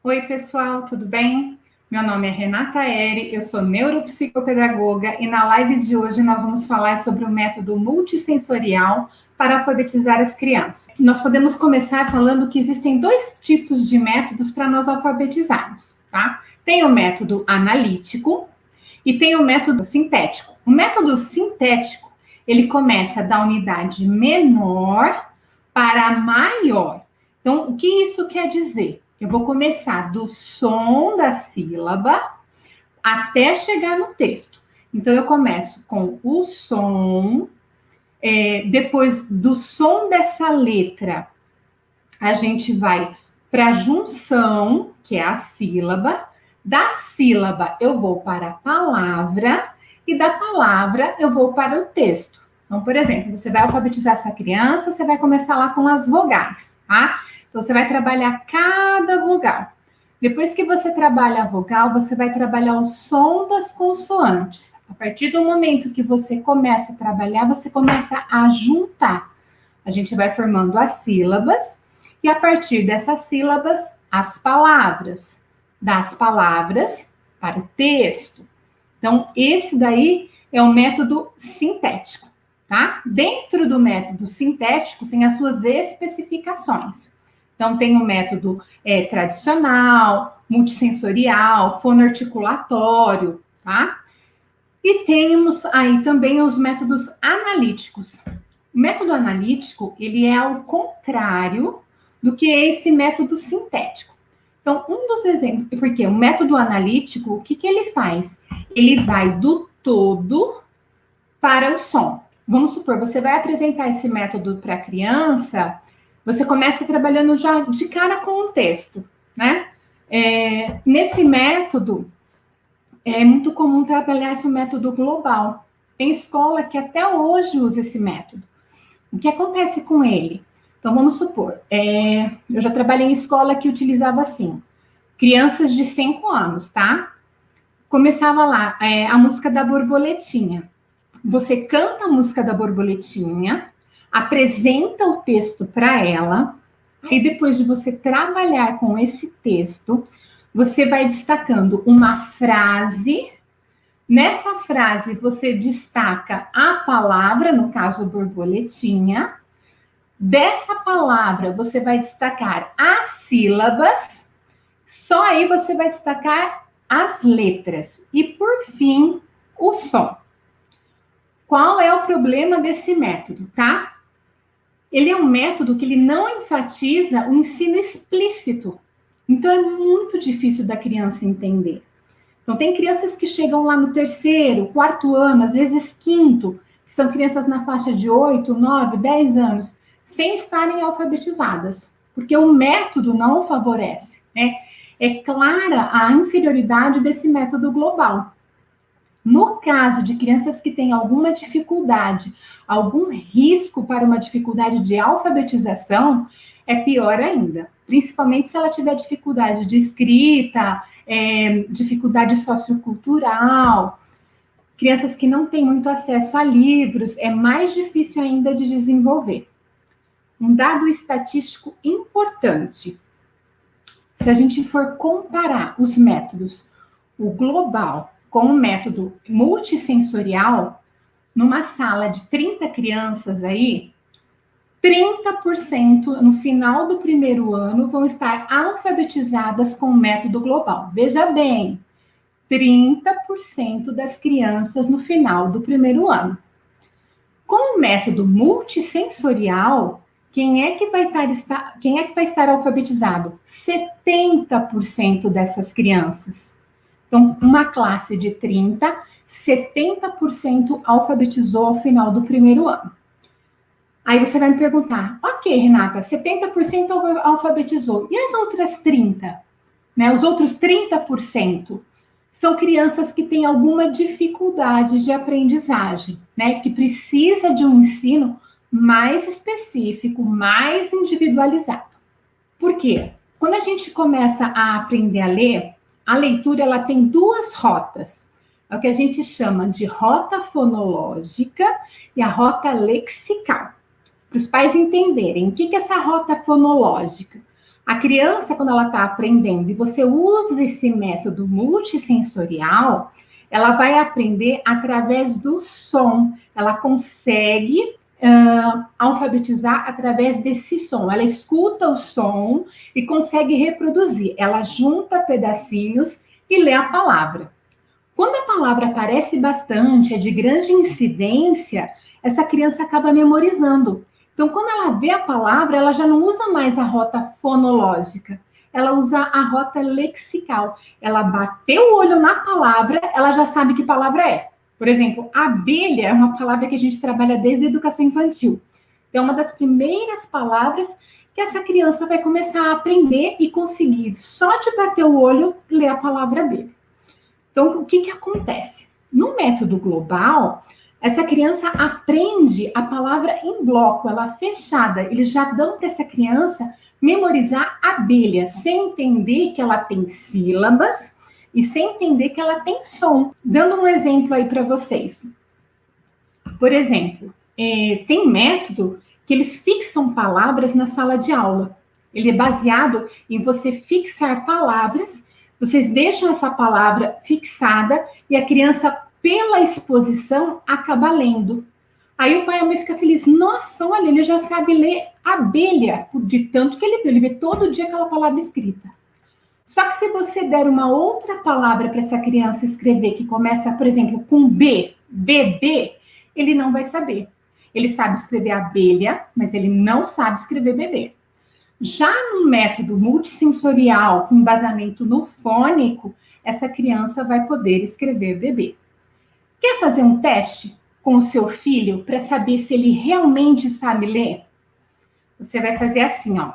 Oi, pessoal, tudo bem? Meu nome é Renata Eri, eu sou neuropsicopedagoga e na live de hoje nós vamos falar sobre o método multissensorial para alfabetizar as crianças. Nós podemos começar falando que existem dois tipos de métodos para nós alfabetizarmos, tá? Tem o método analítico e tem o método sintético. O método sintético, ele começa da unidade menor para a maior. Então, o que isso quer dizer? Eu vou começar do som da sílaba até chegar no texto. Então, eu começo com o som, depois do som dessa letra, a gente vai para a junção, que é a sílaba. Da sílaba, eu vou para a palavra, e da palavra, eu vou para o texto. Então, por exemplo, você vai alfabetizar essa criança, você vai começar lá com as vogais, tá? Então, você vai trabalhar cada vogal. Depois que você trabalha a vogal, você vai trabalhar o som das consoantes. A partir do momento que você começa a trabalhar, você começa a juntar. A gente vai formando as sílabas e a partir dessas sílabas, as palavras. Das palavras para o texto. Então, esse daí é o método sintético, tá? Dentro do método sintético tem as suas especificações. Então, tem o método tradicional, multissensorial, fonoarticulatório, tá? E temos aí também os métodos analíticos. O método analítico, ele é ao contrário do que esse método sintético. Então, um dos exemplos, porque o método analítico, o que ele faz? Ele vai do todo para o som. Vamos supor, você vai apresentar esse método para a criança, você começa trabalhando já de cara com o texto, né? Nesse método, é muito comum trabalhar esse método global. Tem escola que até hoje usa esse método. O que acontece com ele? Então, vamos supor, eu já trabalhei em escola que utilizava assim, crianças de 5 anos, tá? Começava lá a música da borboletinha. Você canta a música da borboletinha, apresenta o texto para ela, e depois de você trabalhar com esse texto, você vai destacando uma frase. Nessa frase, você destaca a palavra, no caso, borboletinha. Dessa palavra, você vai destacar as sílabas. Só aí você vai destacar as letras. E, por fim, o som. Qual é o problema desse método, tá? Ele é um método que ele não enfatiza o ensino explícito. Então, é muito difícil da criança entender. Então, tem crianças que chegam lá no terceiro, quarto ano, às vezes quinto, que são crianças na faixa de 8, 9, 10 anos, sem estarem alfabetizadas, porque o método não o favorece, né? É clara a inferioridade desse método global. No caso de crianças que têm alguma dificuldade, algum risco para uma dificuldade de alfabetização, é pior ainda. Principalmente se ela tiver dificuldade de escrita, dificuldade sociocultural, crianças que não têm muito acesso a livros, é mais difícil ainda de desenvolver. Um dado estatístico importante. Se a gente for comparar os métodos, o global com o método multissensorial, numa sala de 30 crianças aí, 30% no final do primeiro ano vão estar alfabetizadas com o método global. Veja bem, 30% das crianças no final do primeiro ano. Com o método multissensorial, quem é que vai estar alfabetizado? 70% dessas crianças. Então, uma classe de 30, 70% alfabetizou ao final do primeiro ano. Aí você vai me perguntar, ok, Renata, 70% alfabetizou, e as outras 30%? Né, os outros 30% são crianças que têm alguma dificuldade de aprendizagem, né, que precisa de um ensino mais específico, mais individualizado. Por quê? Quando a gente começa a aprender a ler, a leitura ela tem duas rotas. É o que a gente chama de rota fonológica e a rota lexical. Para os pais entenderem o que é essa rota fonológica. A criança, quando ela está aprendendo e você usa esse método multissensorial, ela vai aprender através do som. Ela consegue alfabetizar através desse som. Ela escuta o som e consegue reproduzir. Ela junta pedacinhos e lê a palavra. Quando a palavra aparece bastante, é de grande incidência, essa criança acaba memorizando. Então, quando ela vê a palavra, ela já não usa mais a rota fonológica, ela usa a rota lexical. Ela bateu o olho na palavra, ela já sabe que palavra é. Por exemplo, abelha é uma palavra que a gente trabalha desde a educação infantil. É uma das primeiras palavras que essa criança vai começar a aprender e conseguir, só de bater o olho, ler a palavra abelha. Então, o que acontece? No método global, essa criança aprende a palavra em bloco, ela fechada. Eles já dão para essa criança memorizar abelha, sem entender que ela tem sílabas e sem entender que ela tem som. Dando um exemplo aí para vocês. Por exemplo, tem método que eles fixam palavras na sala de aula. Ele é baseado em você fixar palavras. Vocês deixam essa palavra fixada e a criança, pela exposição, acaba lendo. Aí o pai e a mãe ficam felizes. Nossa, olha, ele já sabe ler abelha, de tanto que ele vê todo dia aquela palavra escrita. Só que se você der uma outra palavra para essa criança escrever, que começa, por exemplo, com B, bebê, ele não vai saber. Ele sabe escrever abelha, mas ele não sabe escrever bebê. Já no método multissensorial, com embasamento no fônico, essa criança vai poder escrever bebê. Quer fazer um teste com o seu filho para saber se ele realmente sabe ler? Você vai fazer assim, ó.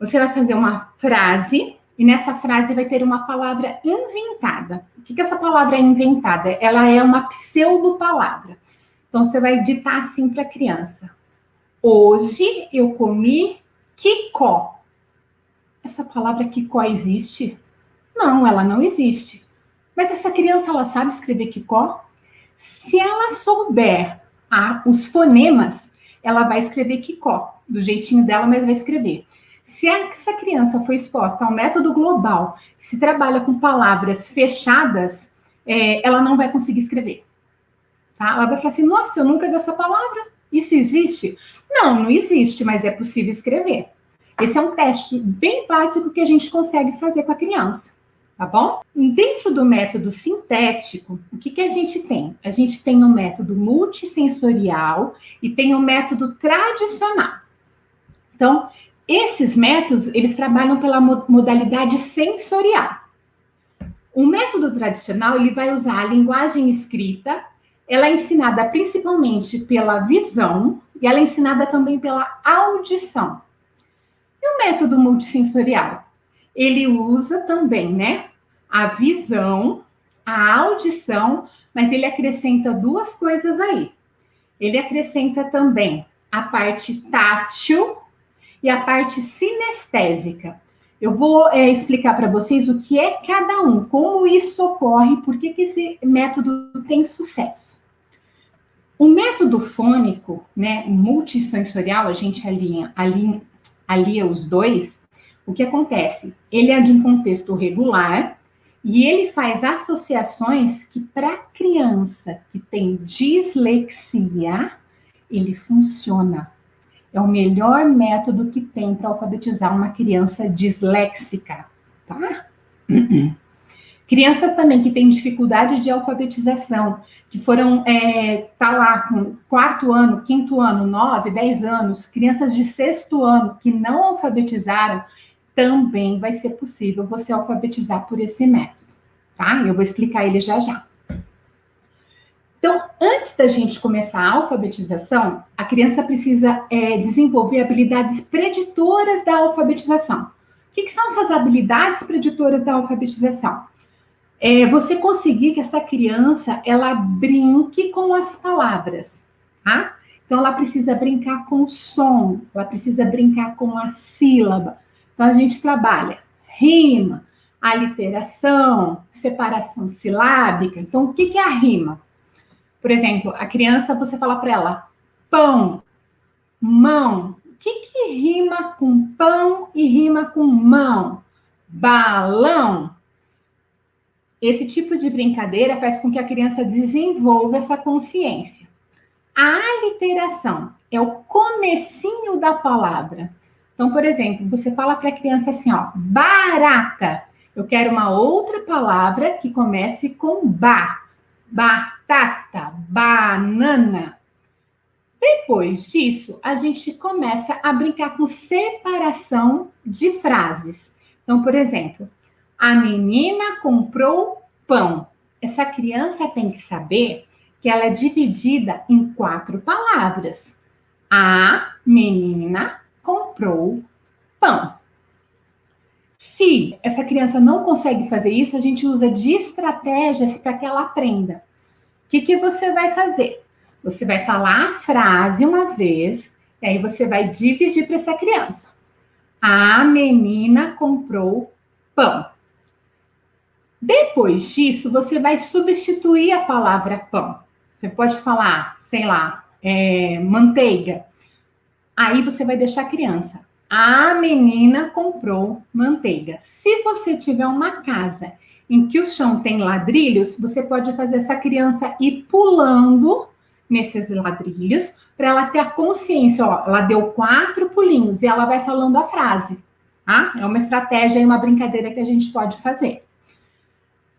Você vai fazer uma frase e nessa frase vai ter uma palavra inventada. O que essa palavra é inventada? Ela é uma pseudo-palavra. Então, você vai ditar assim para a criança. Hoje eu comi quicó. Essa palavra quicó existe? Não, ela não existe. Mas essa criança, ela sabe escrever quicó? Se ela souber os fonemas, ela vai escrever quicó, do jeitinho dela, mas vai escrever. Se essa criança foi exposta ao método global, se trabalha com palavras fechadas, ela não vai conseguir escrever. Tá? Ela vai falar assim, nossa, eu nunca vi essa palavra. Isso existe? Não, não existe, mas é possível escrever. Esse é um teste bem básico que a gente consegue fazer com a criança, tá bom? Dentro do método sintético, o que a gente tem? A gente tem o método multissensorial e tem o método tradicional. Então, esses métodos, eles trabalham pela modalidade sensorial. O método tradicional, ele vai usar a linguagem escrita. Ela é ensinada principalmente pela visão e ela é ensinada também pela audição. E o método multissensorial? Ele usa também, né, a visão, a audição, mas ele acrescenta duas coisas aí. Ele acrescenta também a parte tátil e a parte sinestésica. Eu vou explicar para vocês o que é cada um, como isso ocorre, por que esse método tem sucesso. O método fônico, né, multissensorial, a gente alia os dois. O que acontece? Ele é de um contexto regular e ele faz associações que, para criança que tem dislexia, ele funciona. É o melhor método que tem para alfabetizar uma criança disléxica, tá? Crianças também que têm dificuldade de alfabetização, que foram, tá lá com 4º ano, 5º ano, 9, 10 anos, crianças de 6º ano que não alfabetizaram, também vai ser possível você alfabetizar por esse método, tá? Eu vou explicar ele já já. Então, antes da gente começar a alfabetização, a criança precisa desenvolver habilidades preditoras da alfabetização. O que são essas habilidades preditoras da alfabetização? Você conseguir que essa criança, ela brinque com as palavras, tá? Então, ela precisa brincar com o som, ela precisa brincar com a sílaba. Então, a gente trabalha rima, aliteração, separação silábica. Então, o que é a rima? Por exemplo, a criança, você fala para ela, pão, mão. O que rima com pão e rima com mão? Balão. Esse tipo de brincadeira faz com que a criança desenvolva essa consciência. A aliteração é o comecinho da palavra. Então, por exemplo, você fala para a criança assim, ó, barata. Eu quero uma outra palavra que comece com ba. Batata, banana. Depois disso, a gente começa a brincar com separação de frases. Então, por exemplo, a menina comprou pão. Essa criança tem que saber que ela é dividida em 4 palavras. A menina comprou pão. Se essa criança não consegue fazer isso, a gente usa de estratégias para que ela aprenda. O que você vai fazer? Você vai falar a frase uma vez, e aí você vai dividir para essa criança. A menina comprou pão. Depois disso, você vai substituir a palavra pão. Você pode falar, sei lá, manteiga. Aí você vai deixar a criança. A menina comprou manteiga. Se você tiver uma casa em que o chão tem ladrilhos, você pode fazer essa criança ir pulando nesses ladrilhos para ela ter a consciência. Ó, ela deu 4 pulinhos e ela vai falando a frase. Tá? É uma estratégia e uma brincadeira que a gente pode fazer.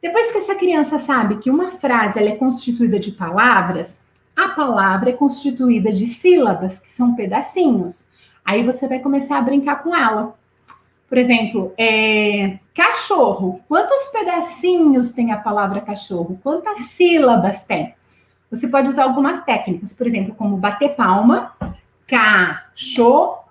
Depois que essa criança sabe que uma frase ela é constituída de palavras, a palavra é constituída de sílabas, que são pedacinhos. Aí você vai começar a brincar com ela. Por exemplo, cachorro. Quantos pedacinhos tem a palavra cachorro? Quantas sílabas tem? Você pode usar algumas técnicas, por exemplo, como bater palma, cachorro.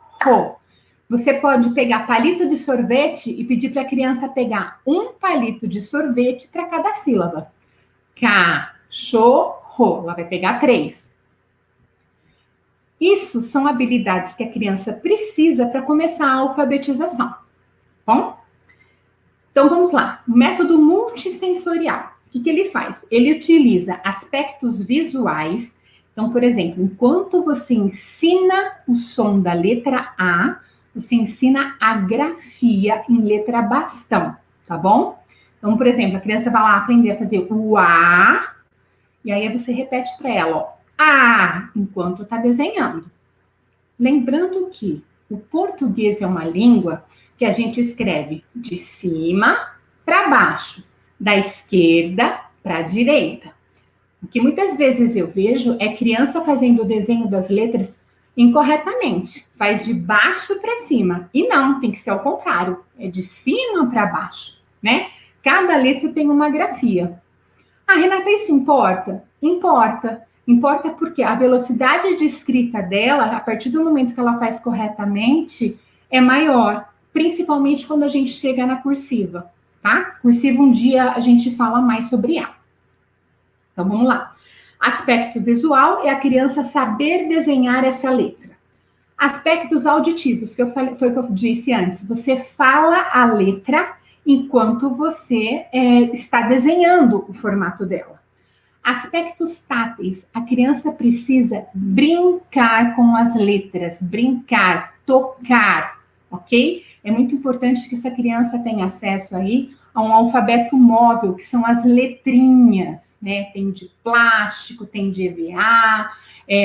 Você pode pegar palito de sorvete e pedir para a criança pegar um palito de sorvete para cada sílaba. Cachorro. Ela vai pegar 3. Isso são habilidades que a criança precisa para começar a alfabetização. Bom? Então, vamos lá. O método multissensorial. O que ele faz? Ele utiliza aspectos visuais. Então, por exemplo, enquanto você ensina o som da letra A, você ensina a grafia em letra bastão, tá bom? Então, por exemplo, a criança vai lá aprender a fazer o A, e aí você repete para ela, ó, A, enquanto está desenhando. Lembrando que o português é uma língua que a gente escreve de cima para baixo, da esquerda para a direita. O que muitas vezes eu vejo é criança fazendo o desenho das letras incorretamente. Faz de baixo para cima. E não, tem que ser ao contrário. É de cima para baixo, né? Cada letra tem uma grafia. Ah, Renata, isso importa? Importa. Importa porque a velocidade de escrita dela, a partir do momento que ela faz corretamente, é maior. Principalmente quando a gente chega na cursiva, tá? Cursiva, um dia a gente fala mais sobre ela. Então, vamos lá. Aspecto visual é a criança saber desenhar essa letra. Aspectos auditivos, foi o que eu disse antes. Você fala a letra enquanto você está desenhando o formato dela. Aspectos táteis. A criança precisa brincar com as letras, brincar, tocar, ok? É muito importante que essa criança tenha acesso aí a um alfabeto móvel, que são as letrinhas, né? Tem de plástico, tem de EVA,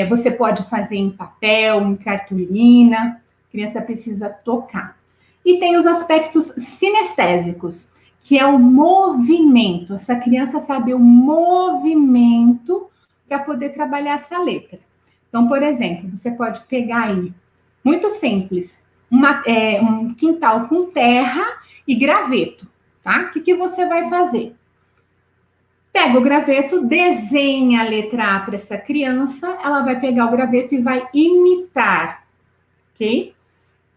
você pode fazer em papel, em cartolina, a criança precisa tocar. E tem os aspectos sinestésicos, que é o movimento, essa criança sabe o movimento para poder trabalhar essa letra. Então, por exemplo, você pode pegar aí, muito simples, um quintal com terra e graveto, tá? O que você vai fazer? Pega o graveto, desenha a letra A para essa criança, ela vai pegar o graveto e vai imitar, ok?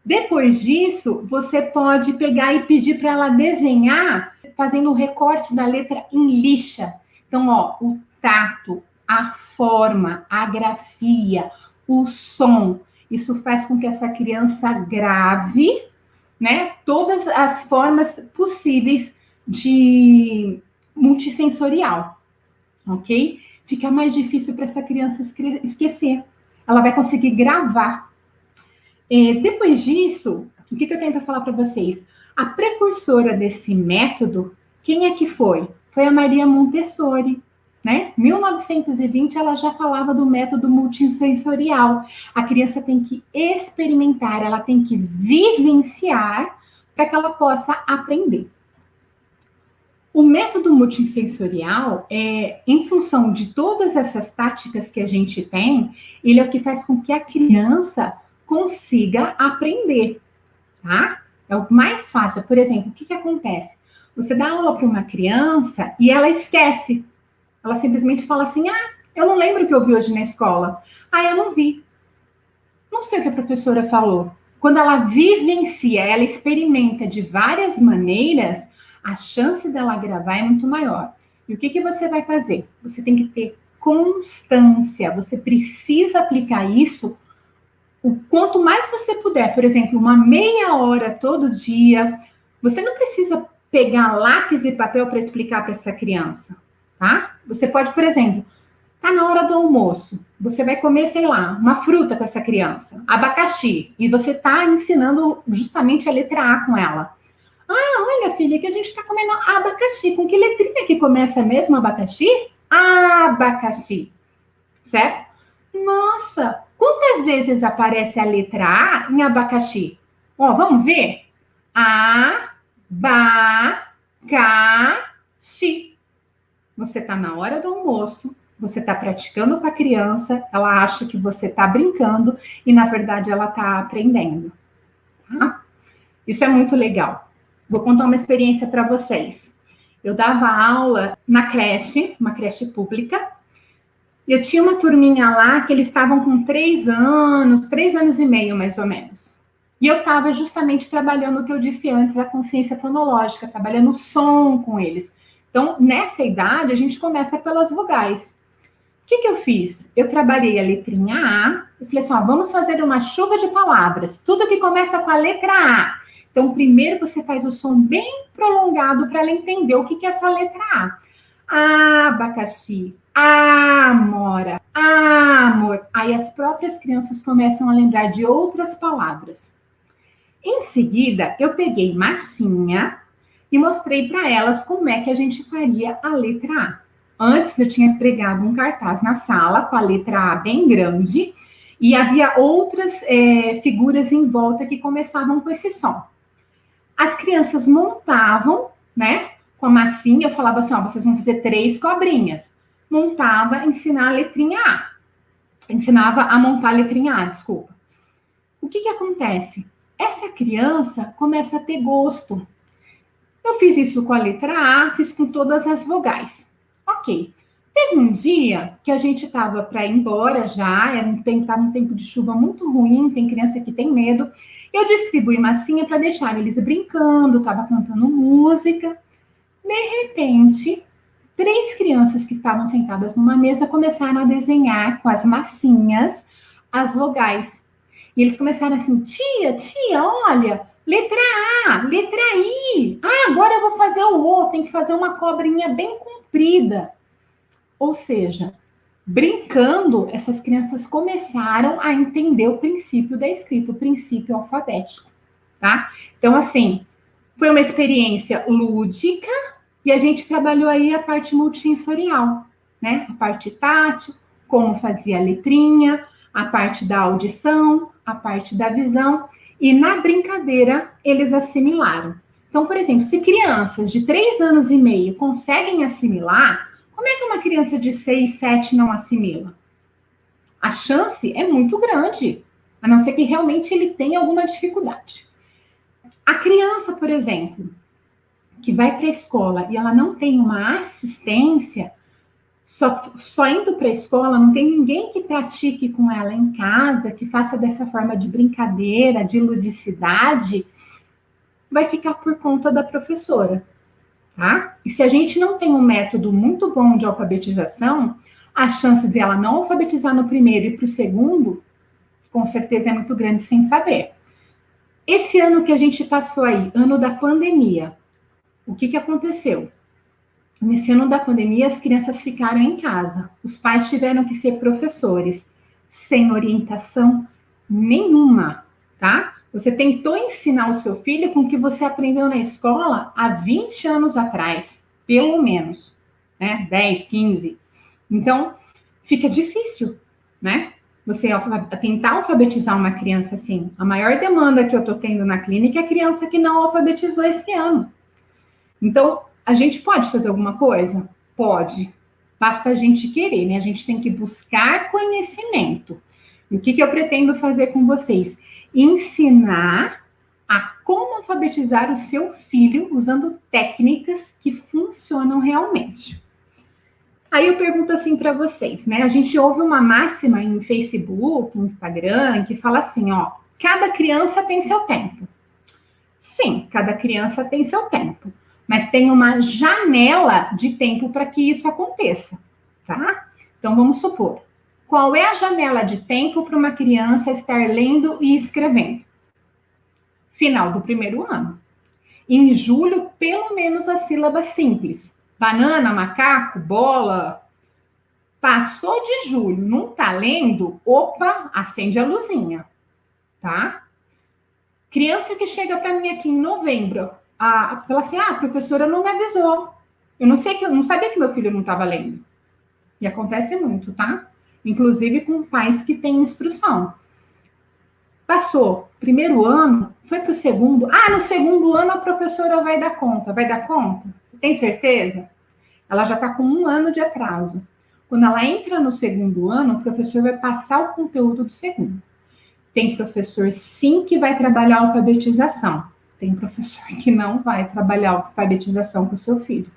Depois disso, você pode pegar e pedir para ela desenhar, fazendo o recorte da letra em lixa. Então, ó, o tato, a forma, a grafia, o som, isso faz com que essa criança grave, né, todas as formas possíveis de multissensorial, ok? Fica mais difícil para essa criança esquecer. Ela vai conseguir gravar. Depois disso, o que eu tenho para falar para vocês? A precursora desse método, quem é que foi? Foi a Maria Montessori, né? 1920 ela já falava do método multissensorial. A criança tem que experimentar, ela tem que vivenciar para que ela possa aprender. O método multissensorial, em função de todas essas táticas que a gente tem, ele é o que faz com que a criança consiga aprender, tá? É o mais fácil. Por exemplo, o que acontece? Você dá aula para uma criança e ela esquece. Ela simplesmente fala assim, eu não lembro o que eu vi hoje na escola. Eu não vi. Não sei o que a professora falou. Quando ela vivencia, ela experimenta de várias maneiras, a chance dela gravar é muito maior. E o que você vai fazer? Você tem que ter constância. Você precisa aplicar isso o quanto mais você puder. Por exemplo, uma meia hora todo dia. Você não precisa pegar lápis e papel para explicar para essa criança, tá? Você pode, por exemplo, tá na hora do almoço, você vai comer, sei lá, uma fruta com essa criança, abacaxi, e você tá ensinando justamente a letra A com ela. Olha, filha, que a gente tá comendo abacaxi. Com que letrinha que começa mesmo abacaxi? Abacaxi, certo? Nossa, quantas vezes aparece a letra A em abacaxi? Vamos ver? Abacaxi. Você tá na hora do almoço, você está praticando com a criança, ela acha que você está brincando e, na verdade, ela está aprendendo. Tá? Isso é muito legal. Vou contar uma experiência para vocês. Eu dava aula na creche, uma creche pública, e eu tinha uma turminha lá que eles estavam com 3 anos e meio, mais ou menos. E eu estava justamente trabalhando o que eu disse antes, a consciência fonológica, trabalhando o som com eles. Então, nessa idade, a gente começa pelas vogais. O que eu fiz? Eu trabalhei a letrinha A, e falei assim, vamos fazer uma chuva de palavras, tudo que começa com a letra A. Então, primeiro você faz o som bem prolongado para ela entender o que é essa letra A. Abacaxi, amora, amor. Aí as próprias crianças começam a lembrar de outras palavras. Em seguida, eu peguei massinha e mostrei para elas como é que a gente faria a letra A. Antes eu tinha pregado um cartaz na sala com a letra A bem grande e havia outras figuras em volta que começavam com esse som. As crianças montavam, né, com a massinha, eu falava assim, vocês vão fazer 3 cobrinhas. Montava, ensinar a letrinha A. Ensinava a montar a letrinha A, desculpa. O que acontece? Essa criança começa a ter gosto. Eu fiz isso com a letra A, fiz com todas as vogais. Ok. Teve um dia que a gente estava para ir embora já, estava um tempo de chuva muito ruim, tem criança que tem medo. Eu distribuí massinha para deixar eles brincando, estava cantando música. De repente, 3 crianças que estavam sentadas numa mesa começaram a desenhar com as massinhas as vogais. E eles começaram assim, tia, olha, letra A, letra I. Agora eu vou fazer o O, tem que fazer uma cobrinha bem comprida. Ou seja, brincando, essas crianças começaram a entender o princípio da escrita, o princípio alfabético, tá? Então, assim, foi uma experiência lúdica e a gente trabalhou aí a parte multissensorial, né? A parte tátil, como fazia a letrinha, a parte da audição, a parte da visão, e na brincadeira eles assimilaram. Então, por exemplo, se crianças de 3 anos e meio conseguem assimilar, como é que uma criança de 6, 7 não assimila? A chance é muito grande, a não ser que realmente ele tenha alguma dificuldade. A criança, por exemplo, que vai para a escola e ela não tem uma assistência, só indo para a escola, não tem ninguém que pratique com ela em casa, que faça dessa forma de brincadeira, de ludicidade, vai ficar por conta da professora, tá? E se a gente não tem um método muito bom de alfabetização, a chance dela não alfabetizar no primeiro e para o segundo, com certeza é muito grande sem saber. Esse ano que a gente passou aí, ano da pandemia, o que aconteceu? Nesse ano da pandemia, as crianças ficaram em casa. Os pais tiveram que ser professores, sem orientação nenhuma. tá? Você tentou ensinar o seu filho com o que você aprendeu na escola há 20 anos atrás, pelo menos, né? 10, 15. Então, fica difícil, né? Você tentar alfabetizar uma criança assim. A maior demanda que eu estou tendo na clínica é a criança que não alfabetizou esse ano. Então, a gente pode fazer alguma coisa? Pode. Basta a gente querer, né? A gente tem que buscar conhecimento. E o que eu pretendo fazer com vocês? Ensinar a como alfabetizar o seu filho usando técnicas que funcionam realmente. Aí eu pergunto assim para vocês, né? A gente ouve uma máxima em Facebook, Instagram, que fala assim, ó, cada criança tem seu tempo. Sim, cada criança tem seu tempo, mas tem uma janela de tempo para que isso aconteça, tá? Então vamos supor, qual é a janela de tempo para uma criança estar lendo e escrevendo? Final do primeiro ano. Em julho, pelo menos a sílaba simples. Banana, macaco, bola. Passou de julho, não tá lendo? Opa, acende a luzinha, tá? Criança que chega para mim aqui em novembro, fala assim, a professora não me avisou. Eu não sabia que meu filho não estava lendo. E acontece muito, tá? Inclusive com pais que têm instrução. Passou primeiro ano, foi para o segundo. No segundo ano a professora vai dar conta. Vai dar conta? Você tem certeza? Ela já está com 1 ano de atraso. Quando ela entra no segundo ano, o professor vai passar o conteúdo do segundo. Tem professor, sim, que vai trabalhar a alfabetização. Tem professor que não vai trabalhar a alfabetização com o seu filho.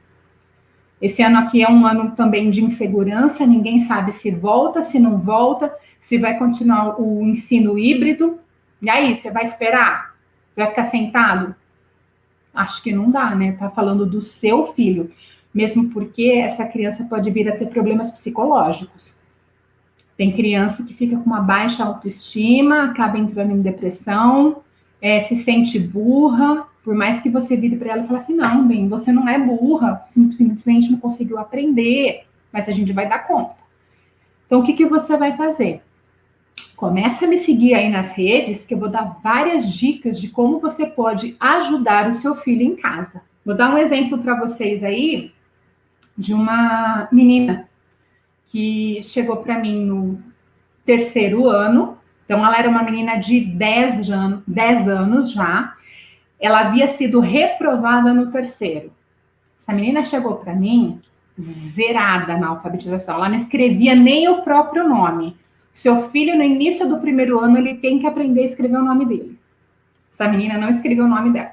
Esse ano aqui é um ano também de insegurança, ninguém sabe se volta, se não volta, se vai continuar o ensino híbrido. E aí, você vai esperar? Vai ficar sentado? Acho que não dá, né? Tá falando do seu filho. Mesmo porque essa criança pode vir a ter problemas psicológicos. Tem criança que fica com uma baixa autoestima, acaba entrando em depressão, se sente burra, por mais que você vire para ela e fale assim, não, bem, você não é burra, simplesmente não conseguiu aprender, mas a gente vai dar conta. Então, o que você vai fazer? Começa a me seguir aí nas redes, que eu vou dar várias dicas de como você pode ajudar o seu filho em casa. Vou dar um exemplo para vocês aí de uma menina que chegou para mim no terceiro ano. Então, ela era uma menina de 10 anos já. Ela havia sido reprovada no terceiro. Essa menina chegou para mim zerada na alfabetização. Ela não escrevia nem o próprio nome. Seu filho, no início do primeiro ano, ele tem que aprender a escrever o nome dele. Essa menina não escreveu o nome dela.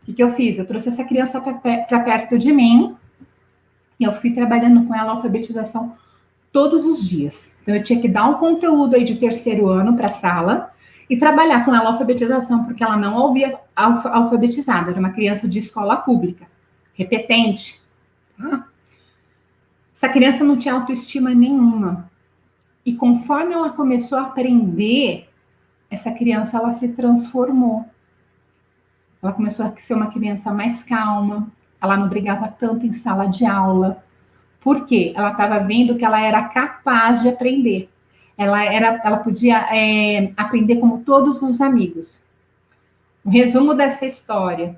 O que eu fiz? Eu trouxe essa criança para perto de mim e eu fui trabalhando com ela a alfabetização todos os dias. Então, eu tinha que dar um conteúdo aí de terceiro ano para a sala e trabalhar com ela a alfabetização, porque ela não ouvia alfabetizada. Era uma criança de escola pública, repetente. Tá? Essa criança não tinha autoestima nenhuma. E conforme ela começou a aprender, essa criança ela se transformou. Ela começou a ser uma criança mais calma. Ela não brigava tanto em sala de aula. Por quê? Ela estava vendo que ela era capaz de aprender. Ela podia aprender como todos os amigos. O resumo dessa história: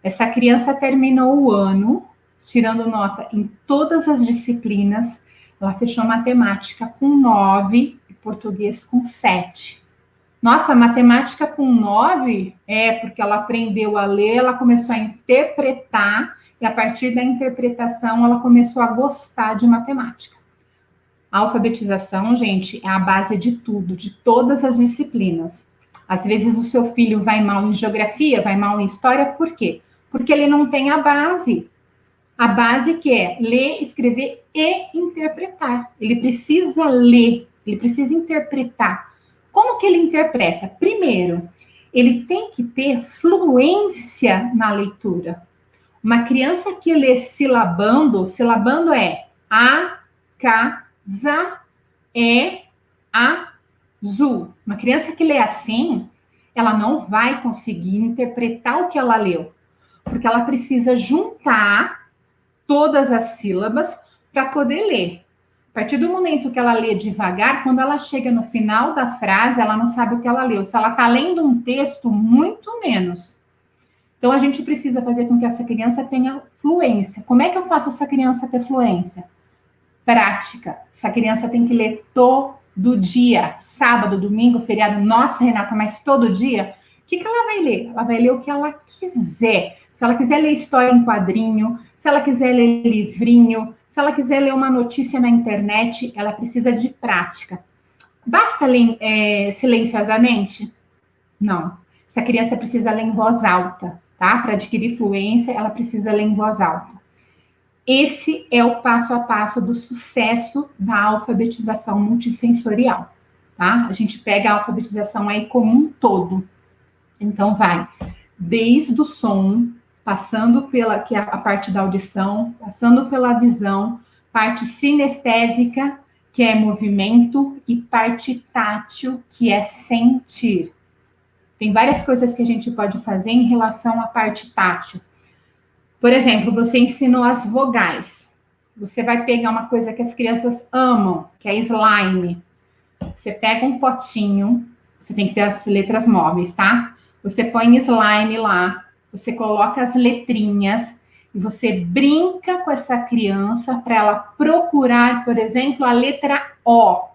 essa criança terminou o ano tirando nota em todas as disciplinas. Ela fechou matemática com 9 e português com 7. Nossa, matemática com 9 porque ela aprendeu a ler, ela começou a interpretar. E a partir da interpretação, ela começou a gostar de matemática. A alfabetização, gente, é a base de tudo, de todas as disciplinas. Às vezes o seu filho vai mal em geografia, vai mal em história, por quê? Porque ele não tem a base. A base que é ler, escrever e interpretar. Ele precisa ler, ele precisa interpretar. Como que ele interpreta? Primeiro, ele tem que ter fluência na leitura. Uma criança que lê silabando é a, ca, za, a, zu. Uma criança que lê assim, ela não vai conseguir interpretar o que ela leu, porque ela precisa juntar todas as sílabas para poder ler. A partir do momento que ela lê devagar, quando ela chega no final da frase, ela não sabe o que ela leu. Se ela está lendo um texto, muito menos. Então, a gente precisa fazer com que essa criança tenha fluência. Como é que eu faço essa criança ter fluência? Prática. Essa criança tem que ler todo dia. Sábado, domingo, feriado. Nossa, Renata, mas todo dia? O que ela vai ler? Ela vai ler o que ela quiser. Se ela quiser ler história em quadrinho, se ela quiser ler livrinho, se ela quiser ler uma notícia na internet, ela precisa de prática. Basta ler silenciosamente? Não. Essa criança precisa ler em voz alta, tá? Para adquirir fluência, ela precisa ler em voz alta. Esse é o passo a passo do sucesso da alfabetização multissensorial, tá? A gente pega a alfabetização aí como um todo. Então, vai desde o som, passando pela que é a parte da audição, passando pela visão, parte sinestésica, que é movimento, e parte tátil, que é sentir. Tem várias coisas que a gente pode fazer em relação à parte tátil. Por exemplo, você ensinou as vogais. Você vai pegar uma coisa que as crianças amam, que é slime. Você pega um potinho, você tem que ter as letras móveis, tá? Você põe slime lá, você coloca as letrinhas e você brinca com essa criança para ela procurar, por exemplo, a letra O.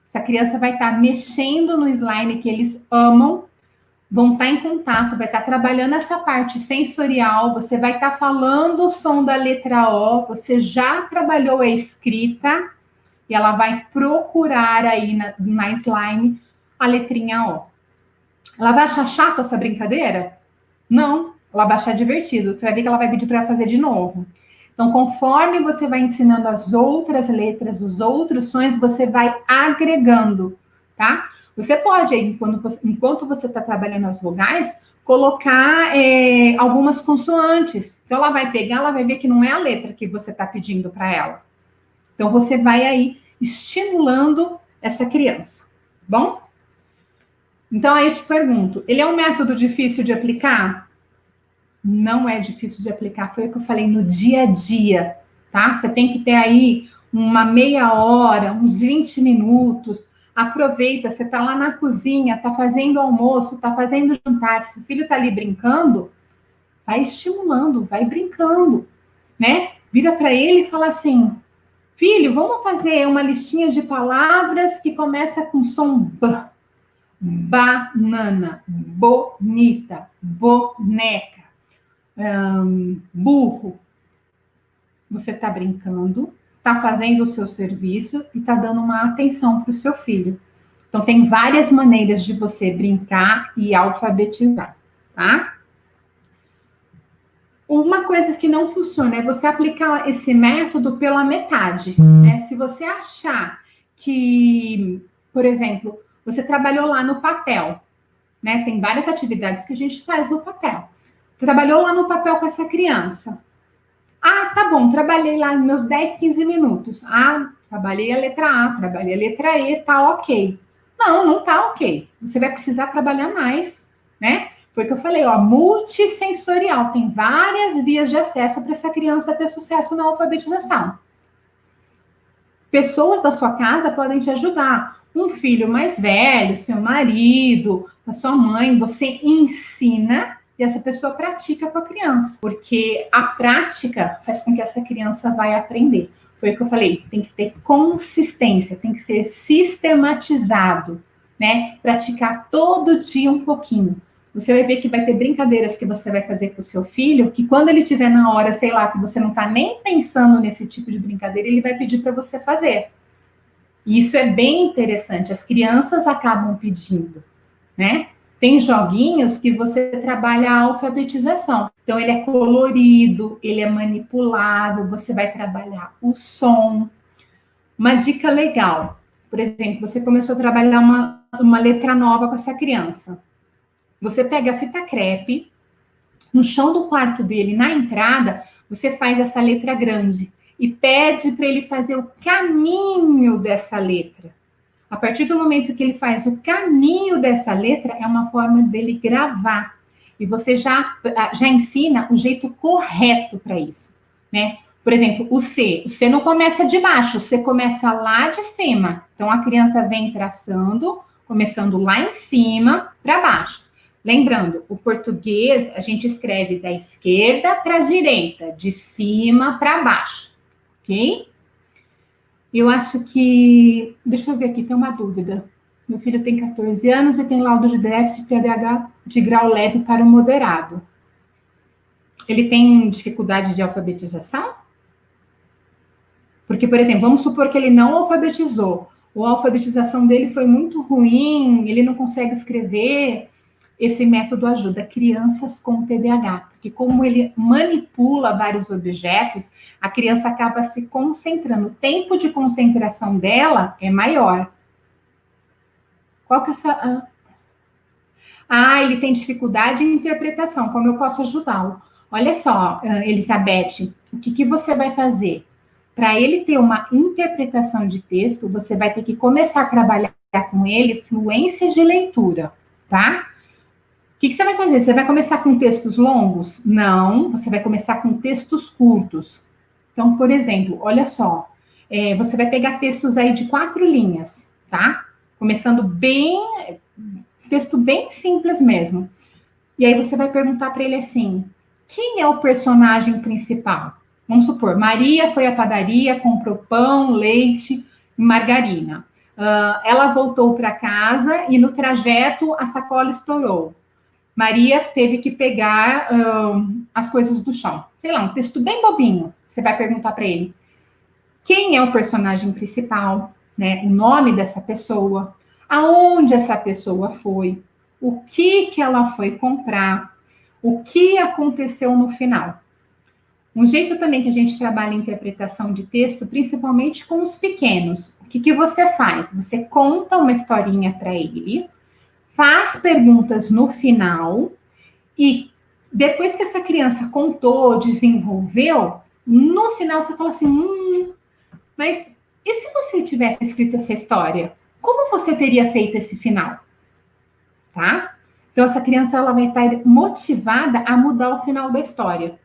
Essa criança vai estar mexendo no slime que eles amam, vão estar em contato, vai estar trabalhando essa parte sensorial, você vai estar falando o som da letra O, você já trabalhou a escrita e ela vai procurar aí na slime a letrinha O. Ela vai achar chata essa brincadeira? Não, ela vai achar divertido. Você vai ver que ela vai pedir para fazer de novo. Então, conforme você vai ensinando as outras letras, os outros sons, você vai agregando, tá? Você pode, enquanto você está trabalhando as vogais, colocar algumas consoantes. Então, ela vai pegar, ela vai ver que não é a letra que você está pedindo para ela. Então, você vai aí estimulando essa criança, tá bom? Então, aí eu te pergunto, ele é um método difícil de aplicar? Não é difícil de aplicar, foi o que eu falei, no dia a dia, tá? Você tem que ter aí uma meia hora, uns 20 minutos, aproveita, você tá lá na cozinha, tá fazendo almoço, tá fazendo jantar, se o filho tá ali brincando, vai estimulando, vai brincando, né? Vira para ele e fala assim, filho, vamos fazer uma listinha de palavras que começa com som B. Banana, bonita, boneca, burro. Você está brincando, está fazendo o seu serviço e está dando uma atenção para o seu filho. Então, tem várias maneiras de você brincar e alfabetizar, tá? Uma coisa que não funciona é você aplicar esse método pela metade, né? Se você achar que, por exemplo, você trabalhou lá no papel, né? Tem várias atividades que a gente faz no papel. Trabalhou lá no papel com essa criança. Ah, tá bom, trabalhei lá meus 10, 15 minutos. Ah, trabalhei a letra A, trabalhei a letra E, tá ok. Não, não tá ok. Você vai precisar trabalhar mais, né? Foi o que eu falei, ó, multissensorial. Tem várias vias de acesso para essa criança ter sucesso na alfabetização. Pessoas da sua casa podem te ajudar. Um filho mais velho, seu marido, a sua mãe, você ensina e essa pessoa pratica com a criança, porque a prática faz com que essa criança vai aprender. Foi o que eu falei, tem que ter consistência, tem que ser sistematizado, né? Praticar todo dia um pouquinho. Você vai ver que vai ter brincadeiras que você vai fazer com o seu filho, que quando ele estiver na hora, sei lá, que você não está nem pensando nesse tipo de brincadeira, ele vai pedir para você fazer. E isso é bem interessante, as crianças acabam pedindo, né? Tem joguinhos que você trabalha a alfabetização. Então, ele é colorido, ele é manipulável, você vai trabalhar o som. Uma dica legal, por exemplo, você começou a trabalhar uma letra nova com essa criança. Você pega a fita crepe, no chão do quarto dele, na entrada, você faz essa letra grande e pede para ele fazer o caminho dessa letra. A partir do momento que ele faz o caminho dessa letra, é uma forma dele gravar. E você já ensina o jeito correto para isso, né? Por exemplo, o C não começa de baixo, o C começa lá de cima. Então, a criança vem traçando, começando lá em cima para baixo. Lembrando, o português a gente escreve da esquerda para a direita, de cima para baixo, ok? Eu acho que... Deixa eu ver aqui, tem uma dúvida. Meu filho tem 14 anos e tem laudo de déficit TDAH de grau leve para o moderado. Ele tem dificuldade de alfabetização? Porque, por exemplo, vamos supor que ele não alfabetizou, ou a alfabetização dele foi muito ruim, ele não consegue escrever. Esse método ajuda crianças com TDAH, porque como ele manipula vários objetos, a criança acaba se concentrando. O tempo de concentração dela é maior. Qual que é essa... ele tem dificuldade em interpretação. Como eu posso ajudá-lo? Olha só, Elizabeth, o que você vai fazer? Para ele ter uma interpretação de texto, você vai ter que começar a trabalhar com ele fluência de leitura, tá? O que você vai fazer? Você vai começar com textos longos? Não, você vai começar com textos curtos. Então, por exemplo, olha só, você vai pegar textos aí de 4 linhas, tá? Começando bem, texto bem simples mesmo. E aí você vai perguntar para ele assim, quem é o personagem principal? Vamos supor, Maria foi à padaria, comprou pão, leite e margarina. Ela voltou para casa e no trajeto a sacola estourou. Maria teve que pegar as coisas do chão. Sei lá, um texto bem bobinho. Você vai perguntar para ele quem é o personagem principal, né? O nome dessa pessoa, aonde essa pessoa foi, o que ela foi comprar, o que aconteceu no final. Um jeito também que a gente trabalha em interpretação de texto, principalmente com os pequenos. O que você faz? Você conta uma historinha para ele, faz perguntas no final e depois que essa criança contou, desenvolveu, no final você fala assim, mas e se você tivesse escrito essa história? Como você teria feito esse final? Tá? Então essa criança ela vai estar motivada a mudar o final da história.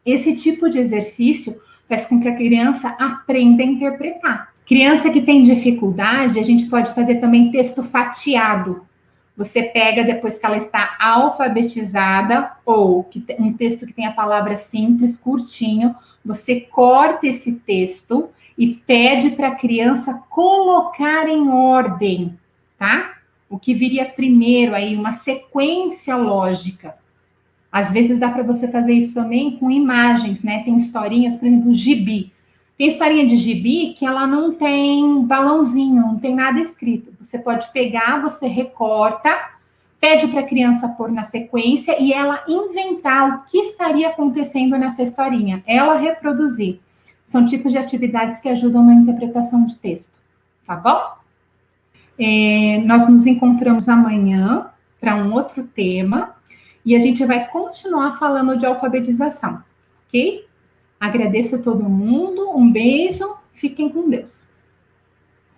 Esse tipo de exercício faz com que a criança aprenda a interpretar. Criança que tem dificuldade, a gente pode fazer também texto fatiado. Você pega depois que ela está alfabetizada, ou um texto que tem a palavra simples, curtinho, você corta esse texto e pede para a criança colocar em ordem, tá? O que viria primeiro aí, uma sequência lógica. Às vezes dá para você fazer isso também com imagens, né? Tem historinhas, por exemplo, gibi. Tem historinha de gibi que ela não tem balãozinho, não tem nada escrito. Você pode pegar, você recorta, pede para a criança pôr na sequência e ela inventar o que estaria acontecendo nessa historinha. Ela reproduzir. São tipos de atividades que ajudam na interpretação de texto. Tá bom? Nós nos encontramos amanhã para um outro tema. E a gente vai continuar falando de alfabetização, ok? Agradeço a todo mundo, um beijo, fiquem com Deus.